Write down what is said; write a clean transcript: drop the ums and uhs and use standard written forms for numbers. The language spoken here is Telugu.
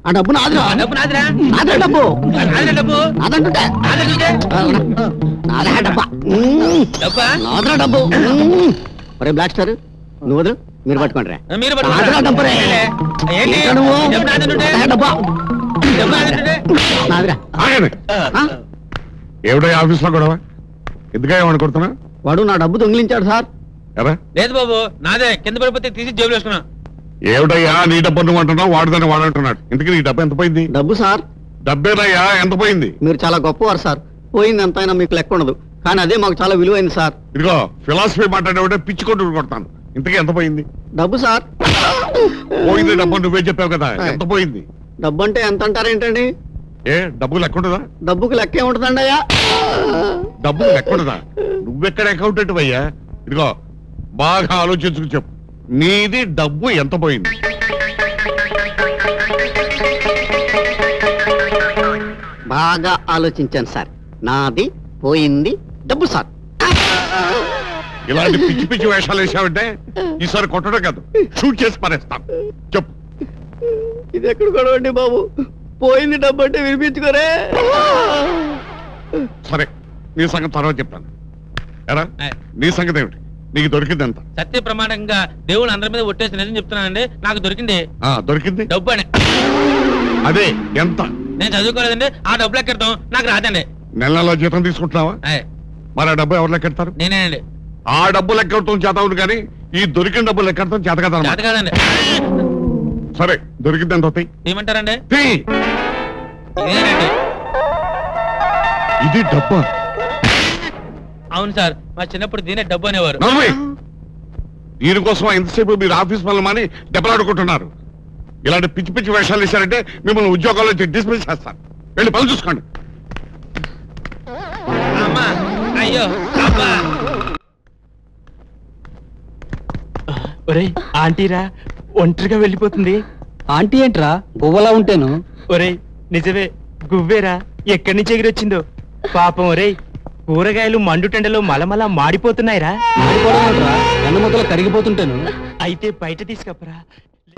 ఆ డబ్బు నాదిరా. డబ్బు నాదిరా. నాదిరా డబ్బు. నాదిరా డబ్బు. నాదంటుంటే నాదా డబ్బా. డబ్బా నాదిరా డబ్బు. ఒరే బ్లాక్ స్టార్ నువ్వు వదులు, మీరు పట్టుకోండి రా. మీరు నాదిరా డబ్బు రే. డబ్బా నాదిరా. ఏమిటో ఆఫీస్ లో గొడవ? ఎందుకో ఏమని కొడుతున్నా? వాడు నా డబ్బు దొంగిలించాడు సార్. లేదు బాబు, నాదే కింద పడిపోతే తీసి జేబులు వేసుకున్నా. ఏమిటయ్యా నీ డబ్బు నువ్వు అంటున్నావు, వాడుదని వాడు అంటున్నాడు. ఇంతకీ నీ డబ్బు ఎంత పోయింది? డబ్బు సార్. డబ్బేనయ్యా, ఎంత పోయింది? మీరు చాలా గొప్పవారు సార్. పోయింది ఎంతైనా మీకు లెక్క ఉండదు, కానీ అదే మాకు చాలా విలువైంది సార్. ఇదిగో ఫిలాసఫీ మాట్లాడేవాడే పిచ్చి కొట్టు కొడతాను. ఇంతకీ ఎంత పోయింది? డబ్బు సార్. పోయింది డబ్బు నువ్వే చెప్పావు కదా, ఎంత పోయింది? డబ్బు అంటే ఎంత అంటారేంటండి? ఏ డబ్బు లెక్క ఉంటుందా? డబ్బుకి లెక్క ఏముంటుందండి అయ్యా? డబ్బు లెక్క ఉండదా? నువ్వెక్కడ అకౌంటెంట్ అయ్యా? ఇదిగో బాగా ఆలోచించుకు చెప్పు, నీది డబ్బు ఎంత పోయింది? బాగా ఆలోచించాను సార్. నాది పోయింది డబ్బు సార్. ఇలాంటి పిచ్చి పిచ్చి వేషాలు వేసావంటే ఈసారి కొట్టడం కాదు, షూట్ చేసి పారేస్తాం. చెప్పు. ఇది ఎక్కడ గొడవండి బాబు? పోయింది డబ్బు అంటే వినిపించుకోరే. సరే నీ సంగతి తర్వాత చెప్తాను. ఎరా నీ సంగతి ఏమిటి? నీకు దొరికింది ఎంత? సత్య ప్రమాణంగా దేవుడు అందరి మీద ఒట్టేసి నిజం చెప్తున్నానండి, నాకు దొరికింది. దొరికింది డబ్బు అని. అదే ఎంత? నేను చదువుకోలేదండి, ఆ డబ్బు లెక్కెడతాం నాకు రాదండి. నెలలో జీతం తీసుకుంటున్నావా? మరి ఆ డబ్బు ఎవరు లెక్కెడతారు? నేనేనండి. ఆ డబ్బు లెక్కెడతాం చేత అవును, కానీ ఈ దొరికిన డబ్బు లెక్కెడతాం చేత కదా. చేత కాదండి. సరే దొరికింది ఎంత అవుతాయి? ఏమంటారండి? ఇదేనండి. ఇది డబ్బా? అవును సార్, మా చిన్నప్పుడు దీనే డబ్బు అనేవారు. దీనికోసం ఎంతసేపు మీరు ఆఫీస్ పనులు మాని దెబ్బలాడుకుంటున్నారు. ఇలాంటి పిచ్చి పిచ్చి వేషాలు వేశారంటే మిమ్మల్ని ఉద్యోగాల్లో డిస్మిస్ చేస్తారు. వెళ్ళి పనులు చూసుకోండి. అమ్మా అయ్యో అబ్బా. ఒరే ఆంటీరా, ఒంటరిగా వెళ్ళిపోతుంది. ఆంటీ ఏంట్రా గువ్వలా ఉంటేను? ఒరే నిజమే, గువ్వేరా, ఎక్కడి నుంచి ఎగిరొచ్చిందో పాపం. ఒరే కూరగాయలు మండుటెండలో మలమల మాడిపోతున్నాయిరా. ఎండ మొదలు కరిగిపోతుంటేను. అయితే బయట తీసుకప్పరా,